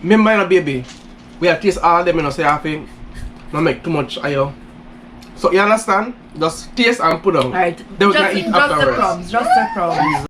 remember, you know, baby, we have to taste all of them, you know, so you have to not make too much of you. So you understand? Just taste and put on. Alright, Then we can eat afterwards. Just the crumbs.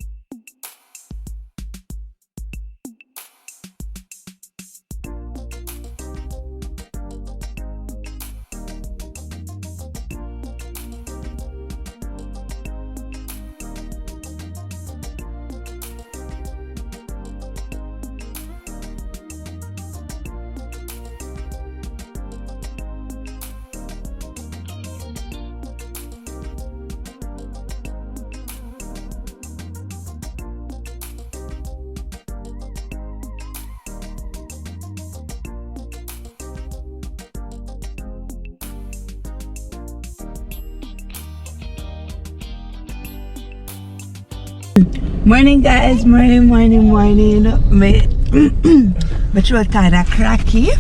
Morning guys, morning. My throat kinda cracky.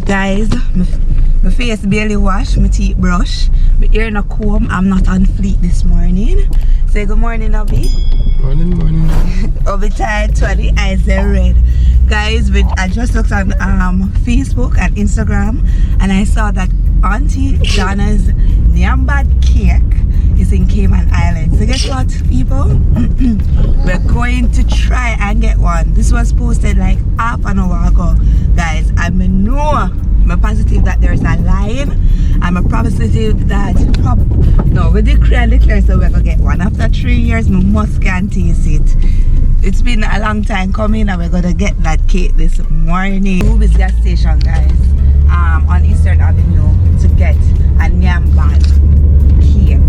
Guys, my face barely washed, my teeth brush, my ear no comb. I'm not on fleek this morning. Say good morning, Obi. Morning. Obi tired, 20 eyes are red. Guys, I just looked on Facebook and Instagram and I saw that Aunty Donna's Nyam cake is in Cayman Islands. So guess what, people? We're going to try and get one. This was posted like half an hour ago, guys. I'm positive that there's a line. I'm positive that we declare so we're gonna get one. After 3 years, we must can taste it. It's been a long time coming and we're gonna get that cake this morning. Ruby's gas station, guys, on Eastern Avenue to get a Nyam cake,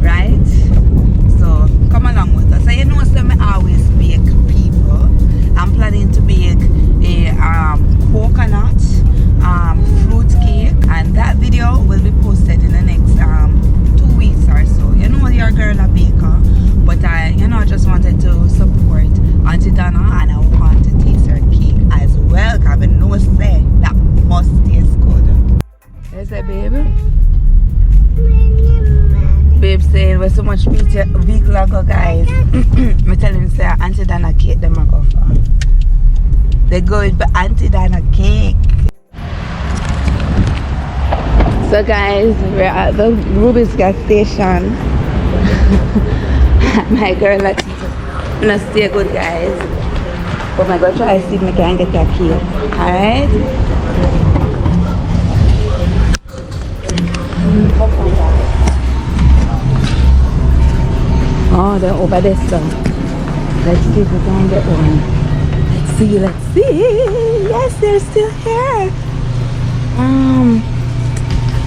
right? So come along with us. So you know, so I always bake people. I'm planning to bake a coconut fruit cake, and that video will be posted in the next 2 weeks or so. You know, your girl a baker, but I just wanted to support Aunty Donna and I want to taste her cake as well, because I know say that must taste good. There's that, baby. Babe saying we're so much week ago, guys. I tell him say Aunty Donna cake them a go for. They go for Aunty Donna cake. So guys, we're at the Ruby's gas station. My girl let's gonna stay good, guys. Oh my god, try to see if I can get that cake. Alright? Oh, they're over there, so let's see if we can get one. Let's see. Yes, they're still here.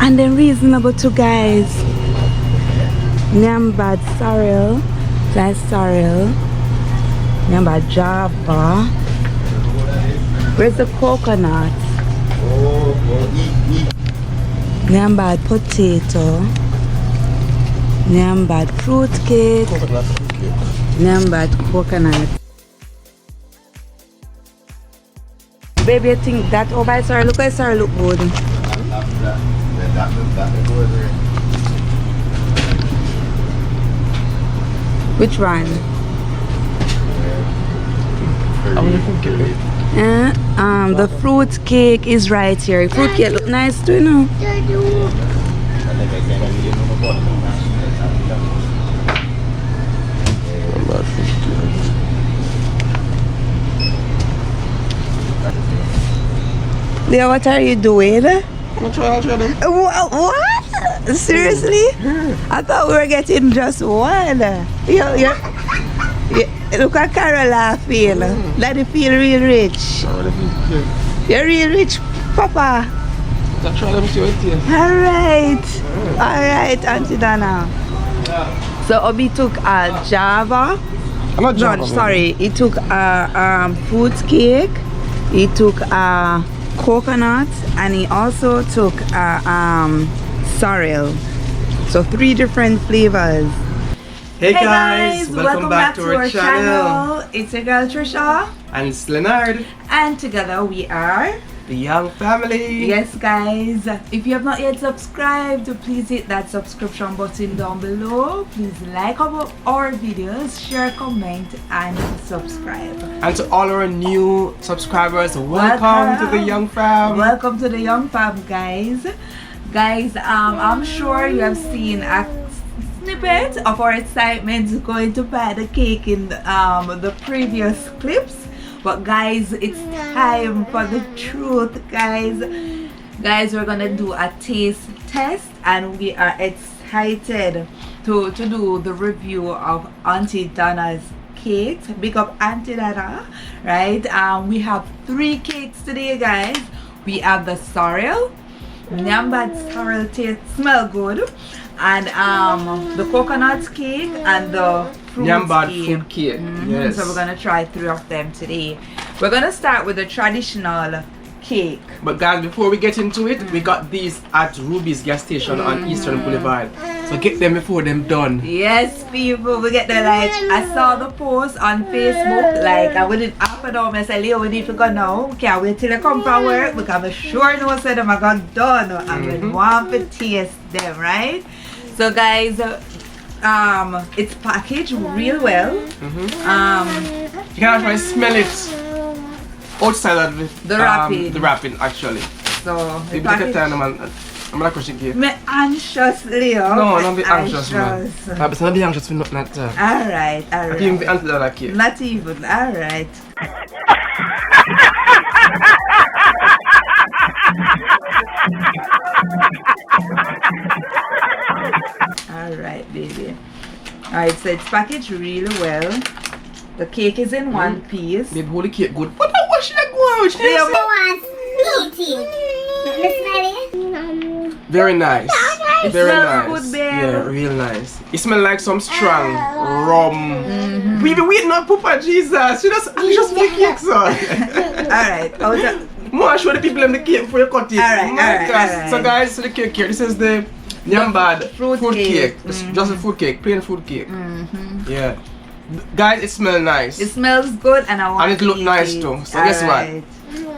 And then reasonable too, guys. Nyam SORREL. That's SORREL. Nyam Java. Where's the coconut? Nyam potato. Nyam fruit cake. Nyam coconut. Baby, I think that over SORREL. Look at SORREL look good. Which one? The fruit cake is right here. Fruit cake look nice too, you know. Leo, what are you doing? What? Seriously? I thought we were getting just one. Look at Carol laughing. Let it feel real rich. You're real rich, Papa. Alright, Aunty Donna. So Obi took a Java. Sorry, he took a fruit cake. He took a coconut, and he also took a SORREL. So 3 different flavors. Hey guys, welcome back to our channel. It's your girl Trisha and it's Leonard, and together we are the Young family. Yes guys, if you have not yet subscribed, please hit that subscription button down below. Please like our videos, share, comment and subscribe. And to all our new subscribers, welcome to the Young fam. Welcome to the Young fam, guys. I'm sure you have seen a snippet of our excitement going to buy the cake in the previous clips. But guys, it's time for the truth, guys. We're gonna do a taste test and we are excited to do the review of Aunty Donna's cakes. Big up Aunty Donna, right? We have 3 cakes today, guys. We have the SORREL, Nyam SORREL taste, smell good, and the coconut cake and the fruit cake. Food cake. Yes. So we're gonna try 3 of them today. We're gonna start with the traditional cake. But guys, before we get into it, we got these at Ruby's gas station on Eastern Boulevard. So get them before them done. Yes, people, we get the like. I saw the post on Facebook. Like I wouldn't up and down. I said, Leo, we need to go now. Can't wait till I come from work because I'm sure no said them I got done. I'm gonna want to taste them, right? So guys, it's packaged real well. You can actually smell it outside of the wrapping. The wrapping actually. So you take a time, I'm not crushing here. Me anxious, Leo. No, don't be anxious, man. But don't be anxious for nothing like that. Alright. Not even the Aunty Donna cake. Not even, alright. Alright, baby. Alright, so it's packaged really well. The cake is in one piece. Baby, hold the cake good. What the wash that go out? Very nice. It Very smells nice. good, babe. Yeah, real nice. It smells like some strong rum. We be waiting on Papa Jesus. She just put the cake, son. Alright. More show the people them the cake before you cut it. Alright. So guys, so the cake here. This is the Nyam fruit cake. Just a fruit cake, plain fruit cake. Yeah. Guys, it smells nice. It smells good and I want and it look nice too. So guess what?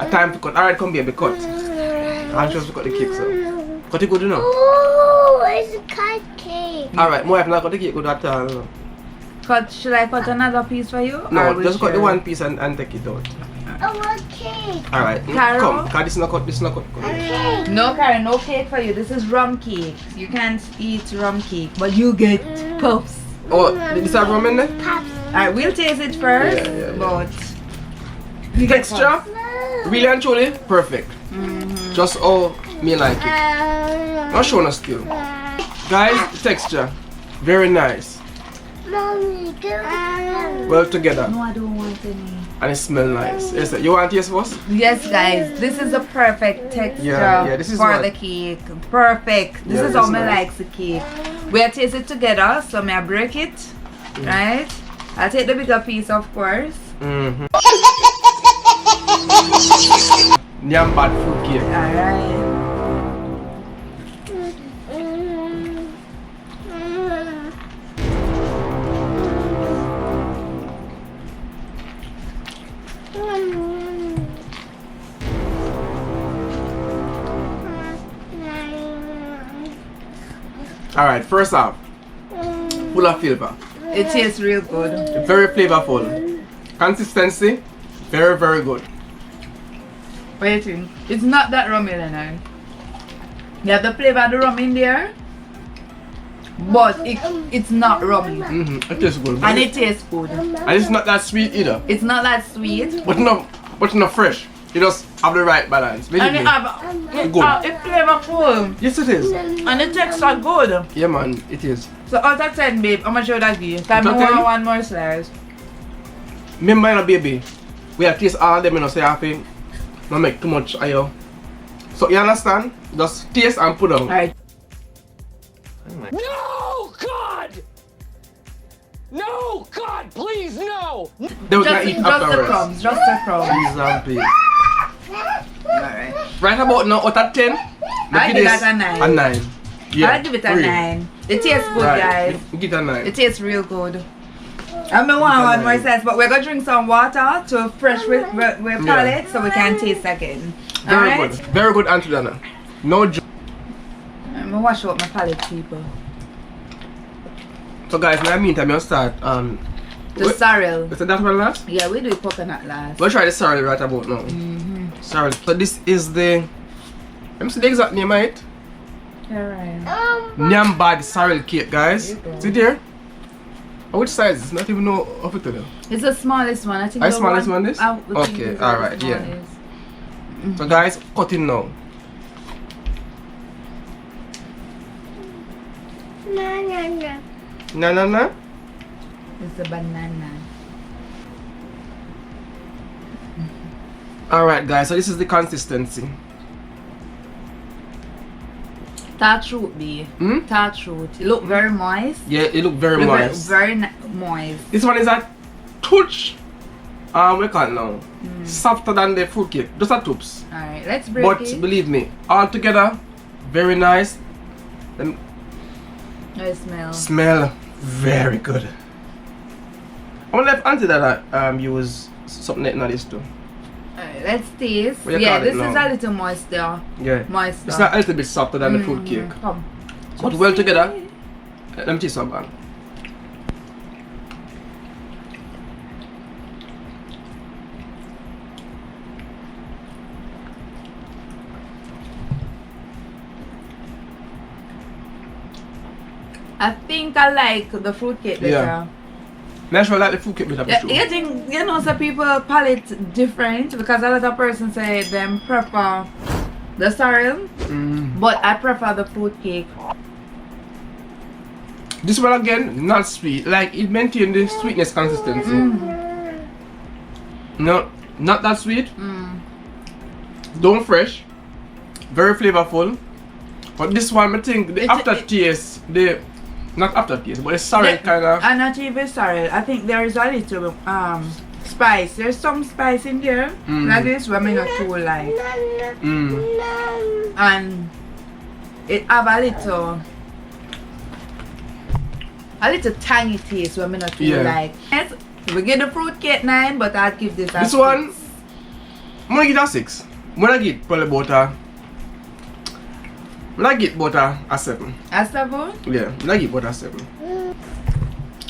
A time to cut. Alright, come baby, cut. I'm just to cut the cake, so. Cut it good enough. Oh, it's a cake. Alright, more if not cut the cake good at all. Should I cut another piece for you? No, just cut the one piece and take it out. I want cake. Alright, come. Cause this is not cut. Cake. No, Karen, no cake for you. This is rum cake. You can't eat rum cake, but you get puffs. Oh, this have rum in there? Alright, we'll taste it first. Yeah. But The texture, really and truly, perfect. Just how me like it. Not showing us skill. Guys, the texture, very nice. Mommy, give me. Well together. no, I don't want any. And it smells nice. Yes, you want to taste first? Yes, guys, this is a perfect texture this is for what- the cake. Perfect. This Yeah, is how it's me nice. likes the cake. We'll taste it together, so may I break it, right? I'll take the bigger piece, of course. Nyam bad fruit cake. Alright. Alright, first off, full of flavor. It tastes real good. Very flavorful. Consistency, very, very good. What do you think? It's not that rummy, Leonard. You have the flavor of the rum in there, but it's not rummy. It tastes good. And it tastes good. And it's not that sweet either. It's not that sweet. But not fresh. You just have the right balance. Believe And me. it's flavorful. Yes, it is. And the texture good. Yeah, man, it is. So out of 10, babe, how much would I give you? Because I Out of 10? want one more slice. Remember, you know, baby, we have taste all them, you know, so you have to not make too much of you. So you understand? Just taste and put on. Alright. No, God! No, God, please, no! They will not eat Just the afterwards. crumbs, just the crumbs. Please and please. Alright. Right about now, out of 10, I give it a 9. A 9. Yeah, I'll give it a real. 9. It tastes good, Right. guys. Give it a 9. It tastes real good. I mean one more sense, but we're gonna drink some water to fresh with palate so we can taste again. Very good. Very good, Auntie Donna. No joke. I'm gonna wash out my palate, people. So guys, in the meantime, I'll start The sorrel. is that one last? Yeah, we do coconut last. We'll try the sorrel right about now. Sorrel. So this is the, let me see the exact name of it. Alright. Nyam bad sorrel cake, guys. See there? Oh, which size? It's not even know of it though. It's the smallest one. I think The the smallest one is? I would think Okay, it's the alright, yeah. smallest. So guys, cut it now. Na. It's the banana. Alright guys, so this is the consistency. Tart root, B. Tart root. It look very moist. Yeah, it look very moist. Very moist. This one is a touch, what you call it now? Softer than the fruit cake. Just a toops. Alright, let's break But it. believe me, all together, very nice. And No smell. smell very good. I wonder if Auntie Donna use something like this too. Alright, let's taste. What you Yeah, call it this is now? a little moister. Yeah. Moister. It's a little bit softer than the fruit cake. Come. But well together. Let me taste some. I think I like the fruit cake better. Yeah. Naturally, like the fruit cake better for sure. You think, you know, some people palate different because a lot of persons say them prefer the sorrel, but I prefer the fruit cake. This one again, not sweet. Like it maintains the sweetness consistency. No, not that sweet. Don't fresh. Very flavorful. But this one, I think the aftertaste, not aftertaste, but the sorrel kind of. And not even sorrel. I think there is a little spice. There's some spice in there. Like this one, I not too like. And it have a little tangy taste when I not too like. Yes, we get the fruit cake 9, but I'd give this a This 6. one, I'm gonna give it a 6. I'm gonna give probably about a 7. A 7? Yeah, I'm gonna give about a 7.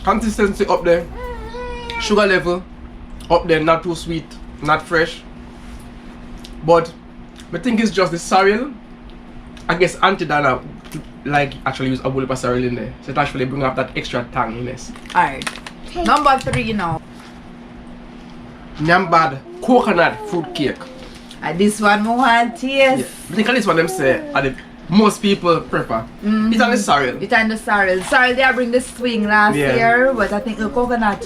Consistency up there. Sugar level up there, not too sweet, not fresh. But I think it's just the sorrel. I guess Auntie Donna like actually use a whole of sorrel in there. So it actually bring up that extra tanginess. Alright. Number 3 now. Nyam bad coconut fruit cake. And this one more want taste. Yeah. I think this one them say are the most people prefer. It's on the sorrel. It's on the sorrel. Sorrel they bring the swing last year, but I think the coconut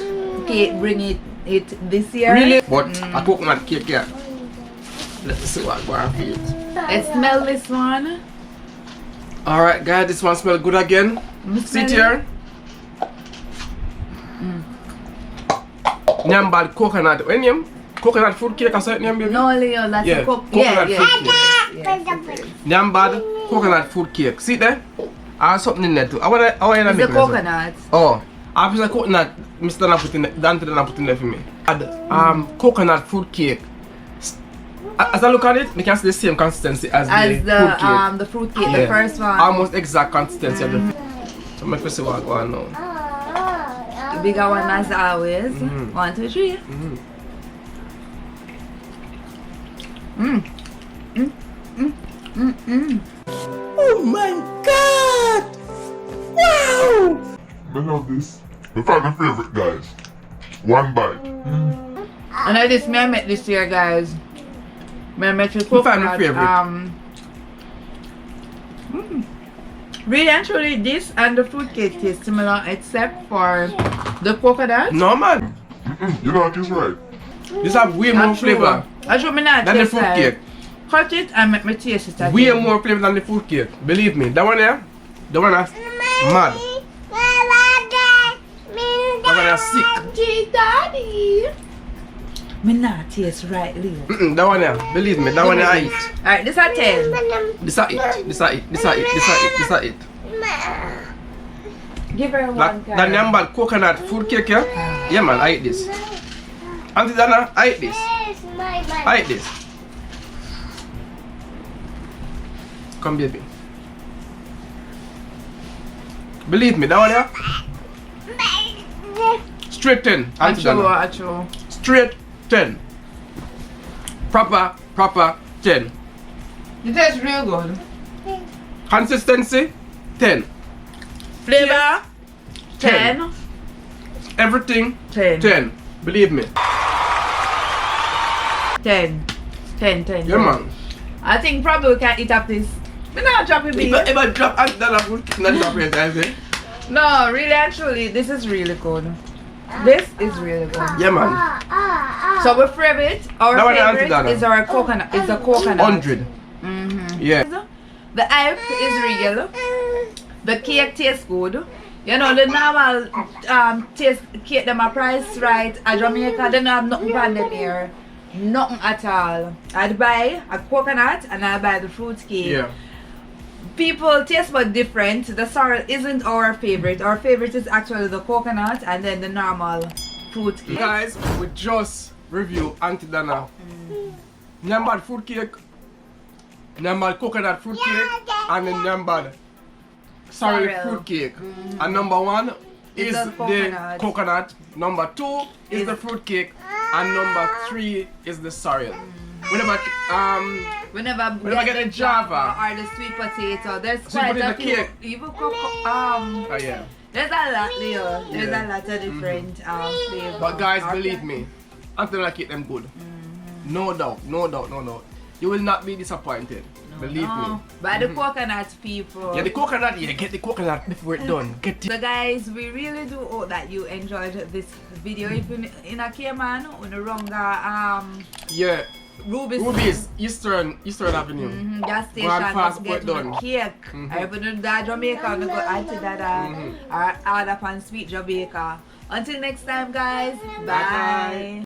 cake bring it this year. Really? But a coconut cake, yeah. Let's see what I feel. Let's smell this one. Alright guys, this one smells good again. Sit here. Nyam bad coconut. When you coconut fruit cake or something? No, Leo, that's Yeah, a coconut fruit cake. Yes. Nyam bad coconut fruit cake. See there? I have something in there too. I want to It's a coconut. Oh, I have a coconut. Mr. Donna put in there. Dante Donna put in there for me. Coconut fruit cake. As I look at it, we can see the same consistency as the fruit cake, the first one. Almost exact consistency of the fruit. So I'm going to see what going on now. The bigger one as always. 1, 2, 3. Oh my god! Wow! I love this. We found my favorite, guys. One bite. And I just met this year, guys. I met with We found coconut. my favorite. Really and truly, this and the fruit cake taste similar except for the coconut. No man, You know what is right. this have way more flavor I show me not than the taste fruit like. cake. Cut it and make me taste it again. Way more flavor than the fruit cake. Believe me, that one there, the one that's mad. That one that's sick. Auntie Daddy. Me not taste right, Leo. That one there, believe me, that one there I eat. Alright, this a 10. This I eat. This I eat. This I eat. This I eat. This I eat. Give her one The Nyambad coconut fruit cake, yeah? Yeah, man, I eat this. Auntie Donna, I eat this. Yes, my I eat this. Come, baby. Believe me, that one, yeah? Straight 10, Auntie Donna. Achoo. Straight 10. Proper 10. It tastes real good. Consistency, 10. Flavor, 10. 10. Everything, 10. 10. Believe me. 10. 10. Yeah, man. I think probably we can eat up this. We're not dropping If beef. I ever drop Auntie Donna food, not drop it, I say. No, really, actually, this is really good. This is really good. Yeah, man. So our favorite, That one, Auntie favorite Donna. is our coconut. Is the coconut. 100. Yeah. The hype is real. The cake tastes good. You know the normal taste cake them are priced right at Jamaica. They don't have nothing on them here. Nothing at all. I'd buy a coconut and I'd buy the fruit cake. Yeah. People taste but different. The sorrel isn't our favorite. Our favorite is actually the coconut and then the normal fruit cake. Guys, we just review Auntie Donna Nyambad fruit cake, Nyambad coconut fruit cake, and the Nyambad sorrel Sorrel. fruit cake. And number 1 is the the coconut. coconut. Number 2 is the fruit cake, and number 3 is the sorrel. Whenever Whenever we get a Java or the sweet potato, there's So you quite put in a the few. cake. Even oh yeah. there's a lot, Leo. There's Yeah. a lot of different flavors. But guys, believe me, Auntie Donna keep them good. No doubt. You will not be disappointed. Believe me. By the coconut people. Yeah, the coconut. Yeah, get the coconut before it's done. Get it. So guys, we really do hope that you enjoyed this video. If you're in a Cayman, on the Runga, Yeah. Ruby's Ruby's Eastern Avenue. gas station, Go and fast just get put done. the cake. I even do that Jamaica, we go Auntie Dada or order up on Sweet Jamaica. Until next time, guys. Bye.